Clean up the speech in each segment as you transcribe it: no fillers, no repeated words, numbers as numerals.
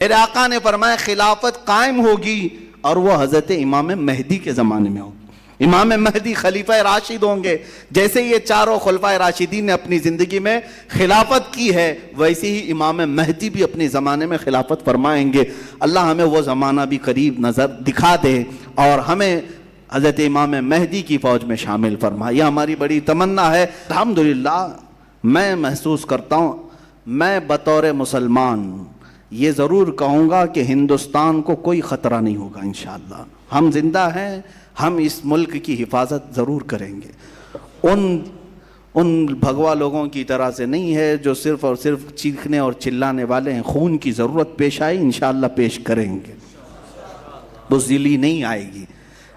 میرے آقا نے فرمایا خلافت قائم ہوگی اور وہ حضرت امام مہدی کے زمانے میں ہوگی. امام مہدی خلیفہ راشد ہوں گے. جیسے یہ چاروں خلفائے راشدین نے اپنی زندگی میں خلافت کی ہے، ویسے ہی امام مہدی بھی اپنے زمانے میں خلافت فرمائیں گے. اللہ ہمیں وہ زمانہ بھی قریب نظر دکھا دے اور ہمیں حضرت امام مہدی کی فوج میں شامل فرمائے. یہ ہماری بڑی تمنا ہے. الحمدللہ میں محسوس کرتا ہوں، میں بطور مسلمان یہ ضرور کہوں گا کہ ہندوستان کو کوئی خطرہ نہیں ہوگا انشاءاللہ. ہم زندہ ہیں، ہم اس ملک کی حفاظت ضرور کریں گے. ان بھگوا لوگوں کی طرح سے نہیں ہے جو صرف اور صرف چیخنے اور چلانے والے ہیں. خون کی ضرورت پیش آئی انشاءاللہ پیش کریں گے، بزدلی نہیں آئے گی.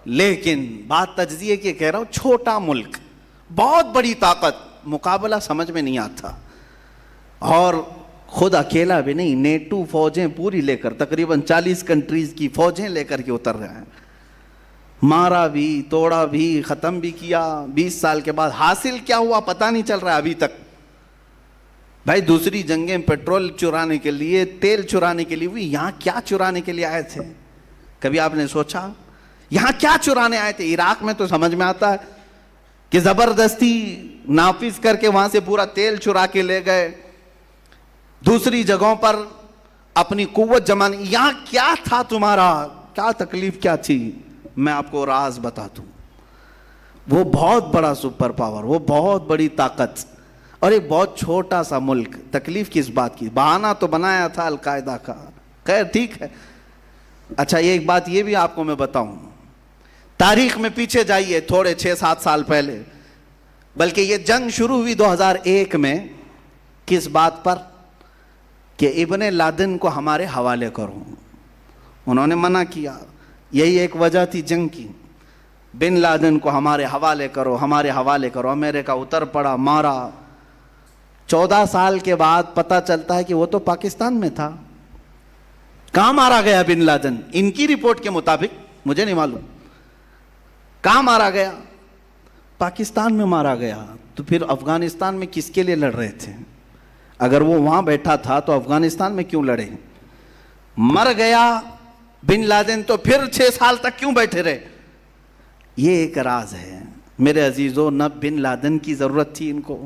لیکن بات تجزیے کی کہہ رہا ہوں، چھوٹا ملک، بہت بڑی طاقت، مقابلہ سمجھ میں نہیں آتا. اور خود اکیلا بھی نہیں، نیٹو فوجیں پوری لے کر تقریباً 40 کنٹریز کی فوجیں لے کر کے اتر رہے ہیں. مارا بھی، توڑا بھی، ختم بھی کیا. 20 سال کے بعد حاصل کیا ہوا پتہ نہیں چل رہا ابھی تک. بھائی دوسری جنگیں پیٹرول چرانے کے لیے، تیل چرانے کے لیے ہوئی، یہاں کیا چرانے کے لیے آئے تھے؟ کبھی آپ نے سوچا یہاں کیا چرانے آئے تھے؟ عراق میں تو سمجھ میں آتا ہے کہ زبردستی نافذ کر کے وہاں سے پورا تیل چرا کے لے گئے. دوسری جگہوں پر اپنی قوت جمانے. یہاں کیا تھا تمہارا؟ کیا تکلیف کیا تھی؟ میں آپ کو راز بتا دوں. وہ بہت بڑا سپر پاور، وہ بہت بڑی طاقت اور ایک بہت چھوٹا سا ملک. تکلیف کس بات کی؟ بہانہ تو بنایا تھا القاعدہ کا. خیر ٹھیک ہے. اچھا ایک بات یہ بھی آپ کو میں بتاؤں، تاریخ میں پیچھے جائیے تھوڑے 6-7 سال پہلے، بلکہ یہ جنگ شروع ہوئی 2001 میں. کس بات پر؟ کہ ابن لادن کو ہمارے حوالے کرو. انہوں نے منع کیا. یہی ایک وجہ تھی جنگ کی، بن لادن کو ہمارے حوالے کرو، ہمارے حوالے کرو. امریکہ اتر پڑا، مارا. 14 سال کے بعد پتہ چلتا ہے کہ وہ تو پاکستان میں تھا. کہاں مارا گیا بن لادن؟ ان کی رپورٹ کے مطابق، مجھے نہیں معلوم کہاں مارا گیا. پاکستان میں مارا گیا. تو پھر افغانستان میں کس کے لیے لڑ رہے تھے؟ اگر وہ وہاں بیٹھا تھا تو افغانستان میں کیوں لڑے؟ مر گیا بن لادن تو پھر 6 سال تک کیوں بیٹھے رہے؟ یہ ایک راز ہے میرے عزیزوں. نہ بن لادن کی ضرورت تھی ان کو،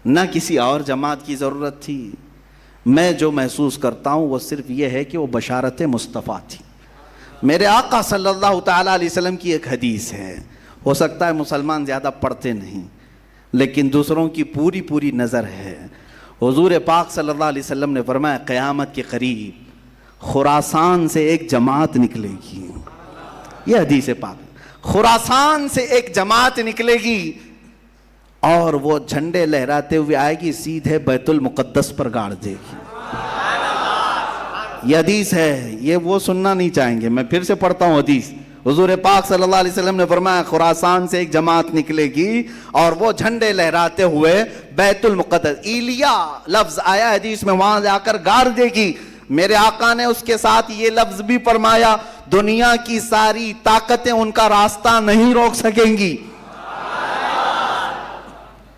نہ کسی اور جماعت کی ضرورت تھی. میں جو محسوس کرتا ہوں وہ صرف یہ ہے کہ وہ بشارت مصطفیٰ تھی. میرے آقا صلی اللہ تعالیٰ علیہ وسلم کی ایک حدیث ہے. ہو سکتا ہے مسلمان زیادہ پڑھتے نہیں، لیکن دوسروں کی پوری نظر ہے. حضور پاک صلی اللہ علیہ وسلم نے فرمایا قیامت کے قریب خراسان سے ایک جماعت نکلے گی. یہ حدیث پاک. خراسان سے ایک جماعت نکلے گی اور وہ جھنڈے لہراتے ہوئے آئے گی، سیدھے بیت المقدس پر گاڑ دے گی. یہ حدیث ہے، یہ وہ سننا نہیں چاہیں گے. میں پھر سے پڑھتا ہوں حدیث. حضور پاک صلی اللہ علیہ وسلم نے فرمایا خراسان سے ایک جماعت نکلے گی اور وہ جھنڈے لہراتے ہوئے بیت المقدس، ایلیا لفظ آیا حدیث میں، وہاں جا کر گاڑ دے گی. میرے آقا نے اس کے ساتھ یہ لفظ بھی فرمایا دنیا کی ساری طاقتیں ان کا راستہ نہیں روک سکیں گی.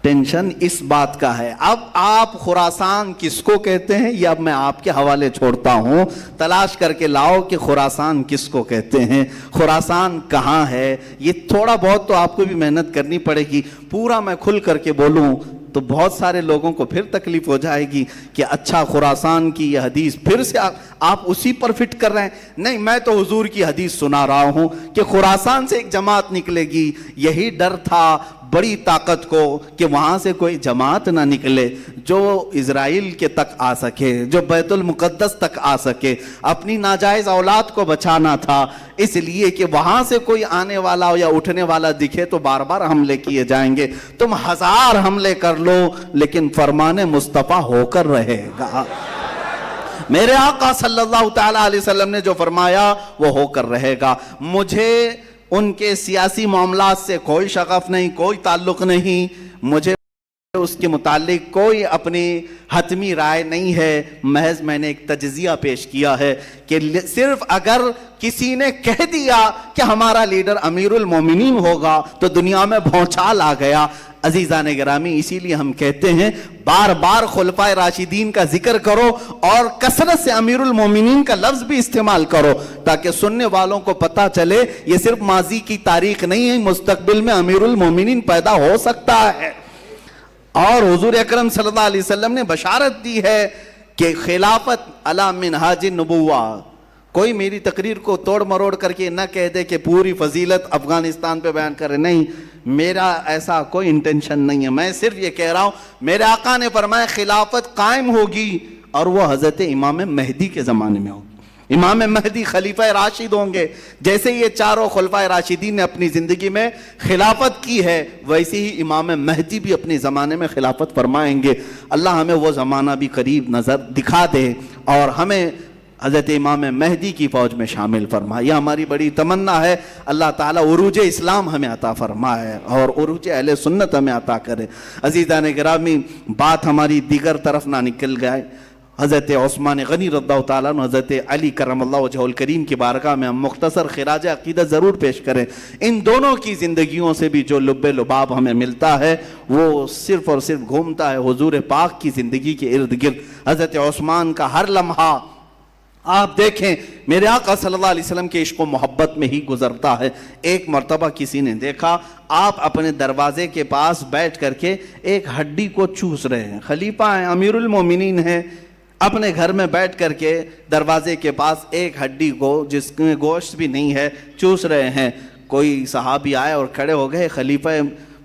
ٹینشن اس بات کا ہے. اب آپ خراسان کس کو کہتے ہیں یہ اب میں آپ کے حوالے چھوڑتا ہوں. تلاش کر کے لاؤ کہ خراسان کس کو کہتے ہیں، خراسان کہاں ہے. یہ تھوڑا بہت تو آپ کو بھی محنت کرنی پڑے گی. پورا میں کھل کر کے بولوں تو بہت سارے لوگوں کو پھر تکلیف ہو جائے گی کہ اچھا خراسان کی یہ حدیث پھر سے آپ اسی پر فٹ کر رہے ہیں. نہیں، میں تو حضور کی حدیث سنا رہا ہوں کہ خراسان سے ایک جماعت نکلے گی. یہی ڈر تھا بڑی طاقت کو کہ وہاں سے کوئی جماعت نہ نکلے جو اسرائیل کے تک آ سکے، جو بیت المقدس تک آ سکے. اپنی ناجائز اولاد کو بچانا تھا، اس لیے کہ وہاں سے کوئی آنے والا یا اٹھنے والا دکھے تو بار بار حملے کیے جائیں گے. تم 1000 حملے کر لو لیکن فرمان مصطفیٰ ہو کر رہے گا. میرے آقا صلی اللہ تعالیٰ علیہ وسلم نے جو فرمایا وہ ہو کر رہے گا. مجھے ان کے سیاسی معاملات سے کوئی شغف نہیں، کوئی تعلق نہیں. مجھے اس کے متعلق کوئی اپنی حتمی رائے نہیں ہے، محض میں نے ایک تجزیہ پیش کیا ہے کہ صرف اگر کسی نے کہہ دیا کہ ہمارا لیڈر امیر المومنین ہوگا تو دنیا میں بھونچال آ گیا۔ عزیزان گرامی، اسی لیے ہم کہتے ہیں بار بار خلفائے راشدین کا ذکر کرو اور کثرت سے امیر المومنین کا لفظ بھی استعمال کرو، تاکہ سننے والوں کو پتا چلے یہ صرف ماضی کی تاریخ نہیں ہے، مستقبل میں امیر المومنین پیدا ہو سکتا ہے۔ اور حضور اکرم صلی اللہ علیہ وسلم نے بشارت دی ہے کہ خلافت علی منہاج النبوہ۔ کوئی میری تقریر کو توڑ مروڑ کر کے نہ کہہ دے کہ پوری فضیلت افغانستان پہ بیان کرے، نہیں، میرا ایسا کوئی انٹینشن نہیں ہے۔ میں صرف یہ کہہ رہا ہوں میرے آقا نے فرمایا خلافت قائم ہوگی اور وہ حضرت امام مہدی کے زمانے میں ہوگی۔ امام مہدی خلیفہ راشد ہوں گے، جیسے یہ چاروں خلفائے راشدین نے اپنی زندگی میں خلافت کی ہے، ویسے ہی امام مہدی بھی اپنے زمانے میں خلافت فرمائیں گے۔ اللہ ہمیں وہ زمانہ بھی قریب نظر دکھا دے اور ہمیں حضرت امام مہدی کی فوج میں شامل فرمائے، یہ ہماری بڑی تمنا ہے۔ اللہ تعالیٰ عروج اسلام ہمیں عطا فرمائے اور عروج اہل سنت ہمیں عطا کرے۔ عزیزان گرامی، بات ہماری دیگر طرف نہ نکل گئے۔ حضرت عثمان غنی رضی اللہ تعالیٰ عنہ، حضرت علی کرم اللہ وجہہ الکریم کی بارگاہ میں ہم مختصر خراج عقیدت ضرور پیش کریں۔ ان دونوں کی زندگیوں سے بھی جو لب لباب ہمیں ملتا ہے وہ صرف اور صرف گھومتا ہے حضور پاک کی زندگی کے ارد گرد۔ حضرت عثمان کا ہر لمحہ آپ دیکھیں میرے آقا صلی اللہ علیہ وسلم کے عشق و محبت میں ہی گزرتا ہے۔ ایک مرتبہ کسی نے دیکھا آپ اپنے دروازے کے پاس بیٹھ کر کے ایک ہڈی کو چوس رہے ہیں، خلیفہ ہیں، امیر المومنین ہیں، اپنے گھر میں بیٹھ کر کے دروازے کے پاس ایک ہڈی کو جس میں گوشت بھی نہیں ہے چوس رہے ہیں۔ کوئی صحابی آئے اور کھڑے ہو گئے، خلیفہ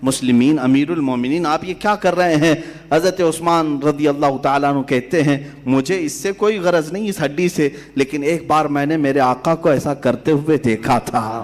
مسلمین امیر المومنین آپ یہ کیا کر رہے ہیں؟ حضرت عثمان رضی اللہ تعالیٰ عنہ کہتے ہیں مجھے اس سے کوئی غرض نہیں اس ہڈی سے، لیکن ایک بار میں نے میرے آقا کو ایسا کرتے ہوئے دیکھا تھا،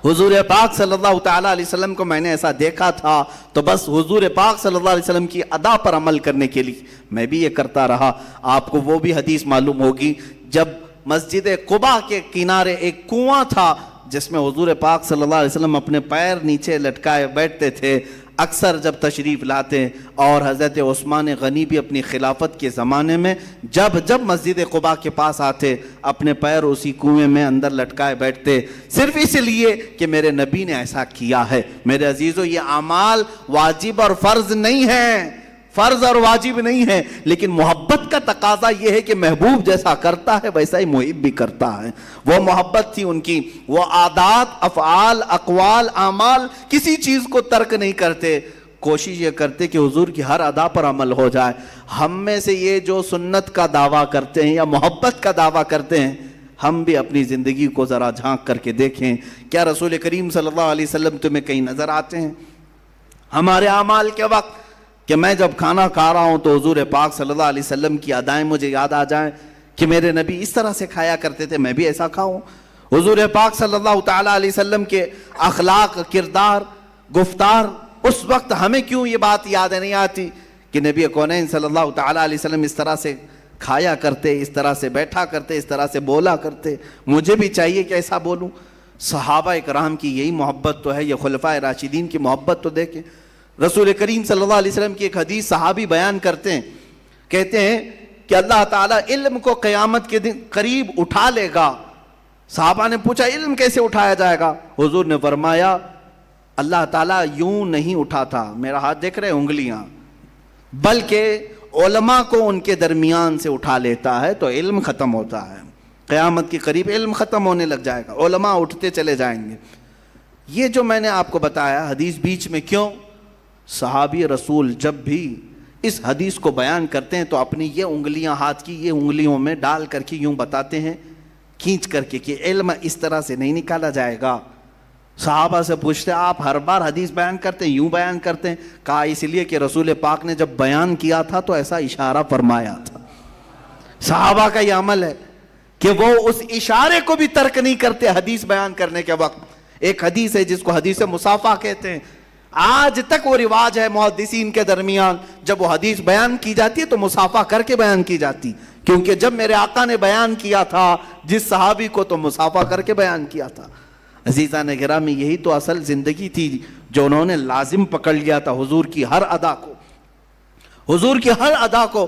حضور پاک صلی اللہ تعالیٰ علیہ وسلم کو میں نے ایسا دیکھا تھا، تو بس حضور پاک صلی اللہ علیہ وسلم کی ادا پر عمل کرنے کے لیے میں بھی یہ کرتا رہا۔ آپ کو وہ بھی حدیث معلوم ہوگی جب مسجد قباء کے کنارے ایک کنواں تھا جس میں حضور پاک صلی اللہ علیہ وسلم اپنے پیر نیچے لٹکائے بیٹھتے تھے، اکثر جب تشریف لاتے، اور حضرت عثمان غنی بھی اپنی خلافت کے زمانے میں جب مسجد قباء کے پاس آتے اپنے پیر اسی کنویں میں اندر لٹکائے بیٹھتے، صرف اس لیے کہ میرے نبی نے ایسا کیا ہے۔ میرے عزیزو، یہ اعمال واجب اور فرض نہیں ہیں، فرض اور واجب نہیں ہے، لیکن محبت کا تقاضا یہ ہے کہ محبوب جیسا کرتا ہے ویسا ہی محب بھی کرتا ہے۔ وہ محبت تھی ان کی، وہ عادات، افعال، اقوال، اعمال کسی چیز کو ترک نہیں کرتے، کوشش یہ کرتے کہ حضور کی ہر ادا پر عمل ہو جائے۔ ہم میں سے یہ جو سنت کا دعویٰ کرتے ہیں یا محبت کا دعویٰ کرتے ہیں، ہم بھی اپنی زندگی کو ذرا جھانک کر کے دیکھیں، کیا رسول کریم صلی اللہ علیہ وسلم تمہیں کہیں نظر آتے ہیں؟ ہمارے اعمال کے وقت کہ میں جب کھانا کھا رہا ہوں تو حضور پاک صلی اللہ علیہ وسلم کی ادائیں مجھے یاد آ جائیں کہ میرے نبی اس طرح سے کھایا کرتے تھے، میں بھی ایسا کھاؤں۔ حضور پاک صلی اللہ تعالیٰ علیہ وسلم کے اخلاق، کردار، گفتار، اس وقت ہمیں کیوں یہ بات یاد نہیں آتی کہ نبی کونین صلی اللہ تعالیٰ علیہ وسلم اس طرح سے کھایا کرتے، اس طرح سے بیٹھا کرتے، اس طرح سے بولا کرتے، مجھے بھی چاہیے کہ ایسا بولوں۔ صحابہ اکرام کی یہی محبت تو ہے، یہ خلفائے راشدین کی محبت تو دیکھیں۔ رسول کریم صلی اللہ علیہ وسلم کی ایک حدیث صحابی بیان کرتے ہیں، کہتے ہیں کہ اللہ تعالیٰ علم کو قیامت کے دن قریب اٹھا لے گا۔ صحابہ نے پوچھا علم کیسے اٹھایا جائے گا؟ حضور نے فرمایا اللہ تعالیٰ یوں نہیں اٹھاتا، میرا ہاتھ دیکھ رہے انگلیاں، بلکہ علماء کو ان کے درمیان سے اٹھا لیتا ہے تو علم ختم ہوتا ہے۔ قیامت کے قریب علم ختم ہونے لگ جائے گا، علماء اٹھتے چلے جائیں گے۔ یہ جو میں نے آپ کو بتایا حدیث بیچ میں کیوں؟ صحابی رسول جب بھی اس حدیث کو بیان کرتے ہیں تو اپنی یہ انگلیاں ہاتھ کی یہ انگلیوں میں ڈال کر کے یوں بتاتے ہیں کھینچ کر کے کہ علم اس طرح سے نہیں نکالا جائے گا۔ صحابہ سے پوچھتے آپ ہر بار حدیث بیان کرتے ہیں، یوں بیان کرتے ہیں؟ کہا اس لیے کہ رسول پاک نے جب بیان کیا تھا تو ایسا اشارہ فرمایا تھا۔ صحابہ کا یہ عمل ہے کہ وہ اس اشارے کو بھی ترک نہیں کرتے حدیث بیان کرنے کے وقت۔ ایک حدیث ہے جس کو حدیث مصافحہ کہتے ہیں، آج تک وہ رواج ہے محدثین کے درمیان، جب وہ حدیث بیان کی جاتی ہے تو مصافحہ کر کے بیان کی جاتی، کیونکہ جب میرے آقا نے بیان کیا تھا جس صحابی کو تو مصافحہ کر کے بیان کیا تھا۔ عزیزان گرامی، یہی تو اصل زندگی تھی جو انہوں نے لازم پکڑ لیا تھا حضور کی ہر ادا کو، حضور کی ہر ادا کو۔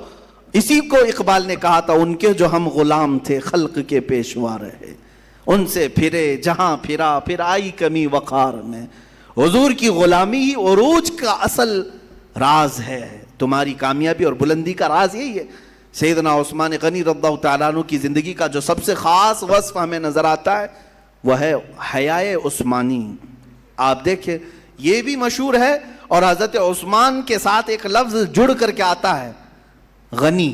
اسی کو اقبال نے کہا تھا، ان کے جو ہم غلام تھے خلق کے پیشوا رہے، ان سے پھرے جہاں پھرا پھر آئی کمی وقار میں۔ حضور کی غلامی ہی عروج کا اصل راز ہے، تمہاری کامیابی اور بلندی کا راز یہی ہے۔ سیدنا عثمان غنی رضی اللہ تعالیٰ عنہ کی زندگی کا جو سب سے خاص وصف ہمیں نظر آتا ہے وہ ہے حیائے عثمانی۔ آپ دیکھیں یہ بھی مشہور ہے، اور حضرت عثمان کے ساتھ ایک لفظ جڑ کر کے آتا ہے، غنی۔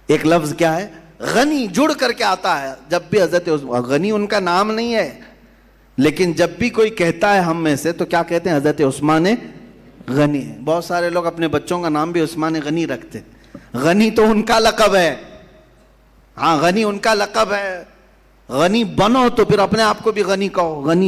ایک لفظ کیا ہے؟ غنی، جڑ کر کے آتا ہے۔ جب بھی حضرت غنی ان کا نام نہیں ہے، لیکن جب بھی کوئی کہتا ہے ہم میں سے تو کیا کہتے ہیں؟ حضرت عثمان غنی ہے۔ بہت سارے لوگ اپنے بچوں کا نام بھی عثمان غنی رکھتے، غنی تو ان کا لقب ہے۔ ہاں، غنی ان کا لقب ہے، غنی بنو تو پھر اپنے آپ کو بھی غنی کہو، غنی